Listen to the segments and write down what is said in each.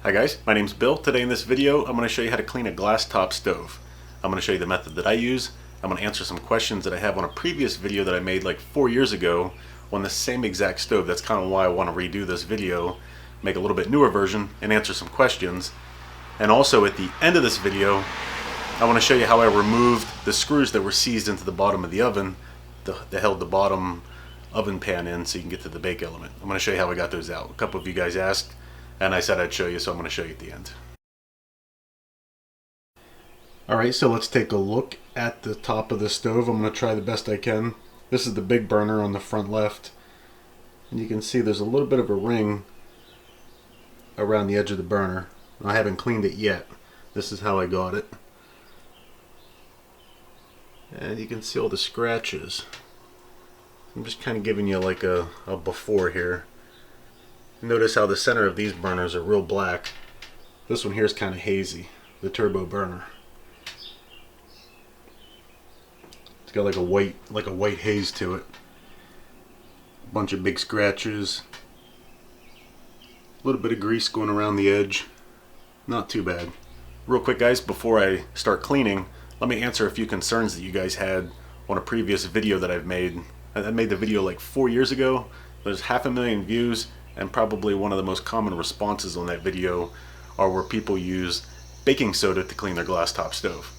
Hi guys, my name's Bill. Today in this video I'm going to show you how to clean a glass top stove. I'm going to show you the method that I use. I'm going to answer some questions that I have on a previous video that I made like 4 years ago on the same exact stove. That's kind of why I want to redo this video, make a little bit newer version and answer some questions. And also at the end of this video I want to show you how I removed the screws that were seized into the bottom of the oven that held the bottom oven pan in so you can get to the bake element. I'm going to show you how I got those out. A couple of you guys asked and I said I'd show you, so I'm going to show you at the end. Alright, so let's take a look at the top of the stove. I'm going to try the best I can. This is the big burner on the front left. And you can see there's a little bit of a ring around the edge of the burner. I haven't cleaned it yet. This is how I got it. And you can see all the scratches. I'm just kind of giving you like a before here. Notice how the center of these burners are real black. This one here is kind of hazy, the turbo burner. It's got like a white haze to it. A bunch of big scratches. A little bit of grease going around the edge. Not too bad. Real quick guys, before I start cleaning, let me answer a few concerns that you guys had on a previous video that I've made. I made the video like 4 years ago. There's 500,000 views. And probably one of the most common responses on that video are where people use baking soda to clean their glass top stove.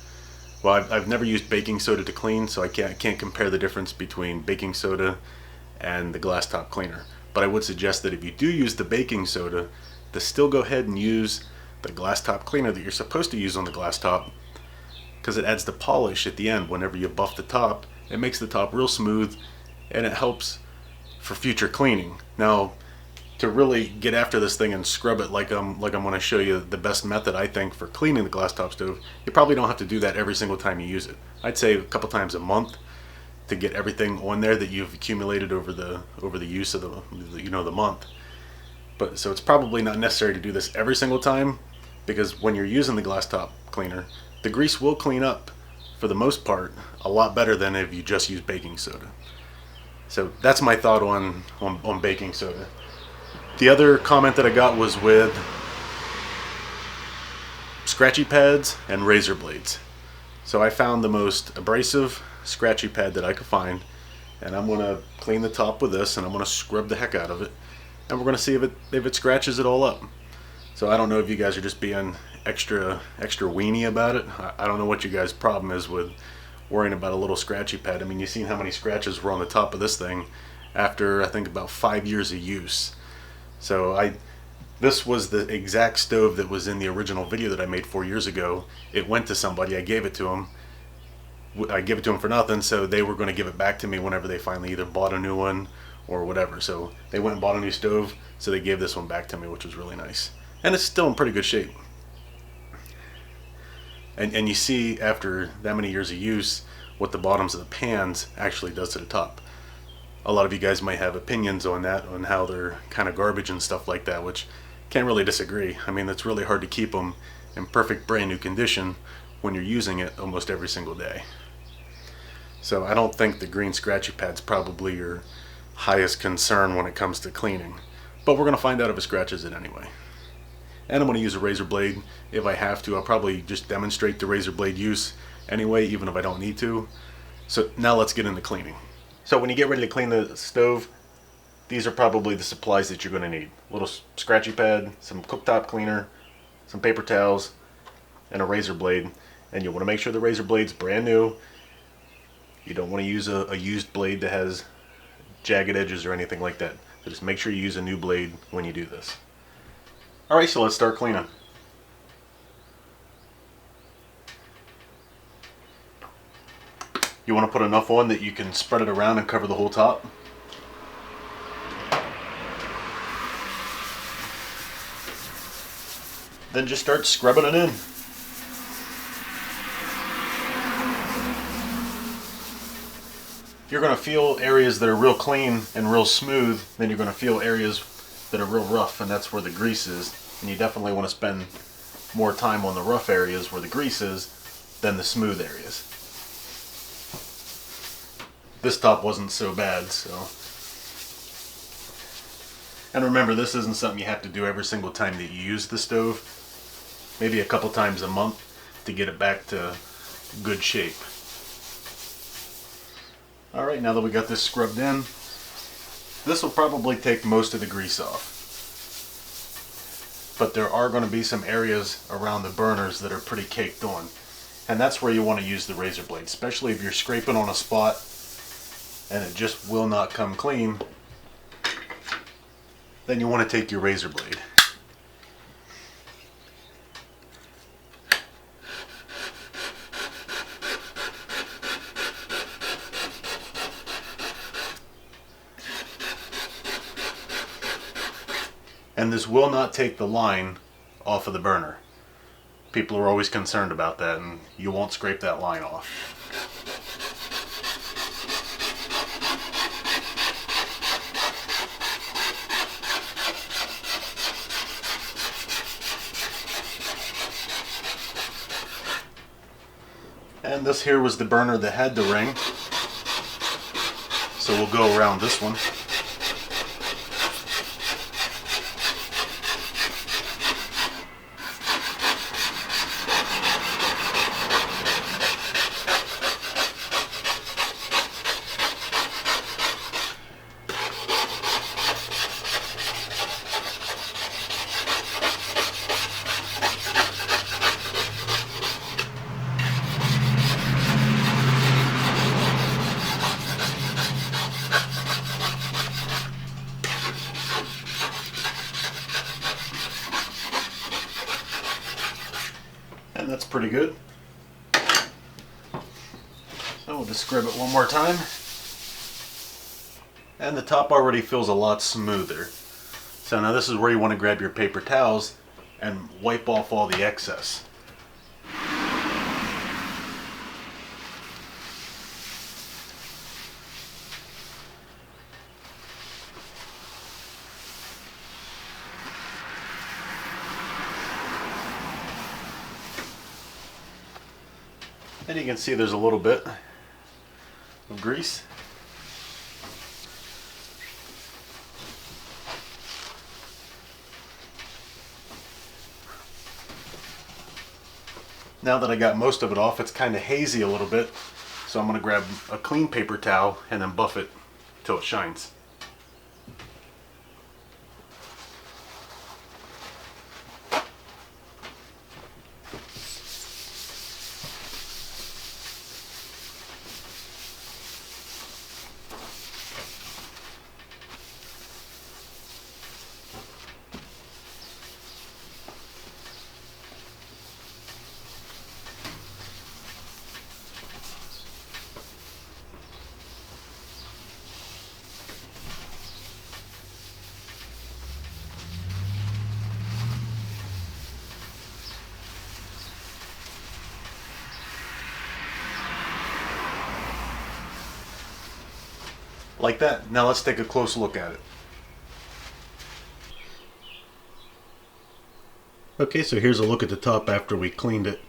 Well, I've never used baking soda to clean, so I can't compare the difference between baking soda and the glass top cleaner. But I would suggest that if you do use the baking soda, to still go ahead and use the glass top cleaner that you're supposed to use on the glass top, because it adds the polish at the end. Whenever you buff the top, it makes the top real smooth and it helps for future cleaning. Now, to really get after this thing and scrub it like I'm going to show you the best method I think for cleaning the glass top stove, you probably don't have to do that every single time you use it. I'd say a couple times a month to get everything on there that you've accumulated over the use of the month. But so it's probably not necessary to do this every single time, because when you're using the glass top cleaner, the grease will clean up for the most part a lot better than if you just use baking soda. So that's my thought on baking soda. The other comment that I got was with scratchy pads and razor blades. So I found the most abrasive scratchy pad that I could find, and I'm going to clean the top with this and I'm going to scrub the heck out of it, and we're going to see if it scratches it all up. So I don't know if you guys are just being extra weenie about it. I don't know what you guys' problem is with worrying about a little scratchy pad. I mean, you've seen how many scratches were on the top of this thing after I think about 5 years of use. So this was the exact stove that was in the original video that I made 4 years ago. It went to somebody, I gave it to them. I gave it to them for nothing, so they were going to give it back to me whenever they finally either bought a new one or whatever. So they went and bought a new stove, so they gave this one back to me, which was really nice. And it's still in pretty good shape. And you see after that many years of use what the bottoms of the pans actually does to the top. A lot of you guys might have opinions on that, on how they're kind of garbage and stuff like that, which can't really disagree. I mean, it's really hard to keep them in perfect brand new condition when you're using it almost every single day. So I don't think the green scratchy pad's probably your highest concern when it comes to cleaning. But we're going to find out if it scratches it anyway. And I'm going to use a razor blade if I have to. I'll probably just demonstrate the razor blade use anyway, even if I don't need to. So now let's get into cleaning. So when you get ready to clean the stove, these are probably the supplies that you're going to need. A little scratchy pad, some cooktop cleaner, some paper towels, and a razor blade. And you want to make sure the razor blade's brand new. You don't want to use a used blade that has jagged edges or anything like that. So just make sure you use a new blade when you do this. Alright, so let's start cleaning. You want to put enough on that you can spread it around and cover the whole top. Then just start scrubbing it in. You're going to feel areas that are real clean and real smooth, then you're going to feel areas that are real rough, and that's where the grease is. And you definitely want to spend more time on the rough areas where the grease is than the smooth areas. This top wasn't so bad, so And remember, this isn't something you have to do every single time that you use the stove. Maybe a couple times a month to get it back to good shape. Alright, now that we got this scrubbed in, this will probably take most of the grease off. But there are going to be some areas around the burners that are pretty caked on. And that's where you want to use the razor blade, especially if you're scraping on a spot and it just will not come clean. Then you want to take your razor blade. And this will not take the line off of the burner. People are always concerned about that, and you won't scrape that line off. And this here was the burner that had the ring. So we'll go around this one. And that's pretty good. So we'll just scrub it one more time. And the top already feels a lot smoother. So now this is where you want to grab your paper towels and wipe off all the excess. And you can see there's a little bit of grease. Now that I got most of it off, it's kind of hazy a little bit, so I'm going to grab a clean paper towel and then buff it till it shines. Like that. Now let's take a close look at it. Okay, so here's a look at the top after we cleaned it.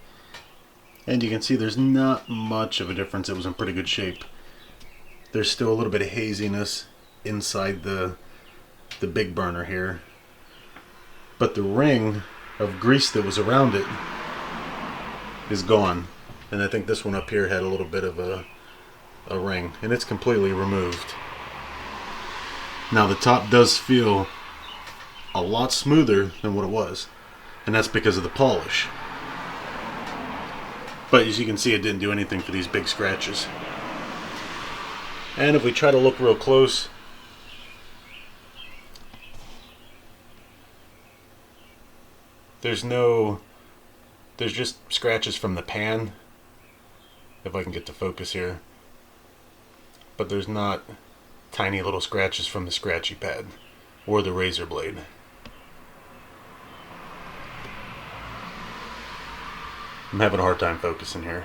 And you can see there's not much of a difference. It was in pretty good shape. There's still a little bit of haziness inside the big burner here. But the ring of grease that was around it is gone. And I think this one up here had a little bit of a ring, and it's completely removed. Now the top does feel a lot smoother than what it was, and that's because of the polish. But as you can see, it didn't do anything for these big scratches. And if we try to look real close, there's just scratches from the pan, if I can get to focus here. But there's not tiny little scratches from the scratchy pad or the razor blade. I'm having a hard time focusing here.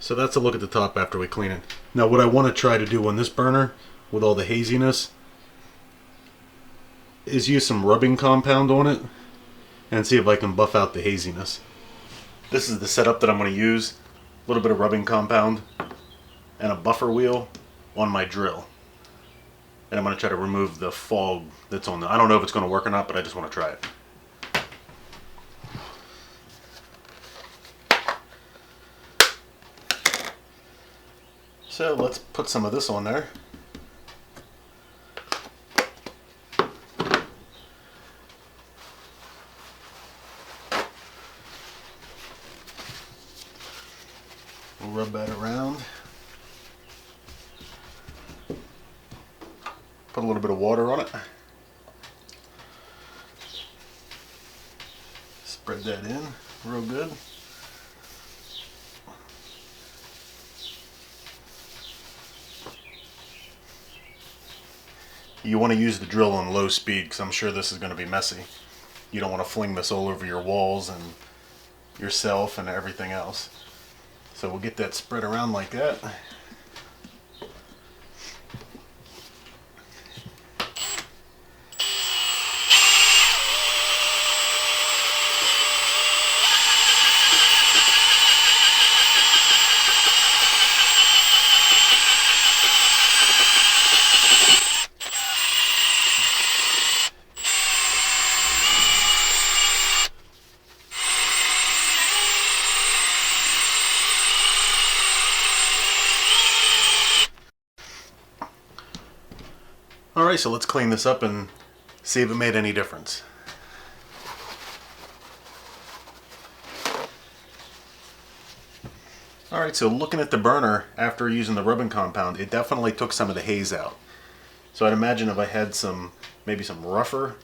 So that's a look at the top after we clean it. Now what I want to try to do on this burner with all the haziness is use some rubbing compound on it and see if I can buff out the haziness. This is the setup that I'm going to use. A little bit of rubbing compound and a buffer wheel on my drill. and I'm going to try to remove the fog that's on there. I don't know if it's going to work or not, but I just want to try it. So let's put some of this on there. We'll rub that around. Put a little bit of water on it. Spread that in real good. You want to use the drill on low speed because I'm sure this is going to be messy. You don't want to fling this all over your walls and yourself and everything else. So we'll get that spread around like that. Alright, so let's clean this up and see if it made any difference. Alright, so looking at the burner after using the rubbing compound, it definitely took some of the haze out. So I'd imagine if I had maybe some rougher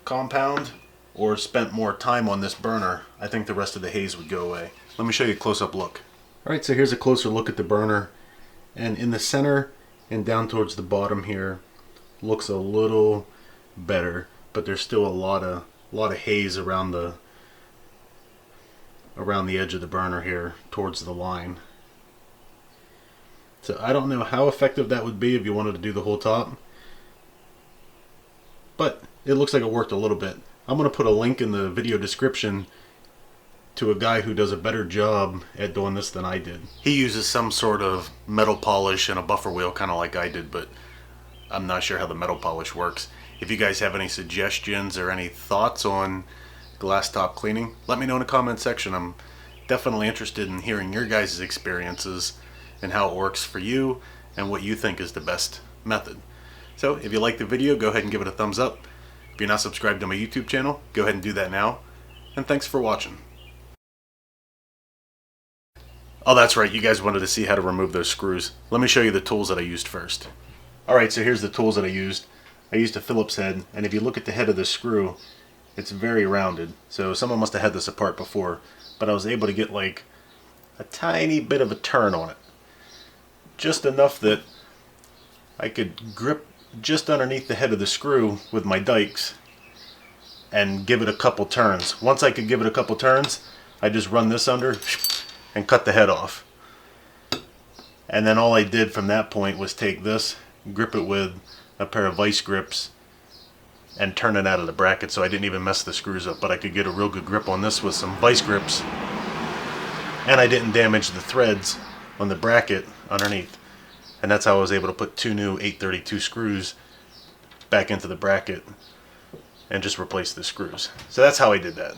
compound or spent more time on this burner, I think the rest of the haze would go away. Let me show you a close-up look. Alright, so here's a closer look at the burner, and in the center and down towards the bottom here looks a little better, but there's still a lot of haze around the edge of the burner here towards the line. So I don't know how effective that would be if you wanted to do the whole top, but it looks like it worked a little bit. I'm going to put a link in the video description to a guy who does a better job at doing this than I did. He uses some sort of metal polish and a buffer wheel, kind of like I did, but I'm not sure how the metal polish works. If you guys have any suggestions or any thoughts on glass top cleaning, let me know in the comment section. I'm definitely interested in hearing your guys' experiences and how it works for you and what you think is the best method. So if you like the video, go ahead and give it a thumbs up. If you're not subscribed to my YouTube channel, go ahead and do that now. And thanks for watching. Oh, that's right, you guys wanted to see how to remove those screws. Let me show you the tools that I used first. Alright, so here's the tools that I used. I used a Phillips head, and if you look at the head of the screw, it's very rounded. So someone must have had this apart before, but I was able to get like a tiny bit of a turn on it. Just enough that I could grip just underneath the head of the screw with my dikes and give it a couple turns. Once I could give it a couple turns, I just run this under and cut the head off. And then all I did from that point was take this, grip it with a pair of vice grips, and turn it out of the bracket, so I didn't even mess the screws up, but I could get a real good grip on this with some vice grips, and I didn't damage the threads on the bracket underneath. And that's how I was able to put 2 new 832 screws back into the bracket and just replace the screws. So that's how I did that.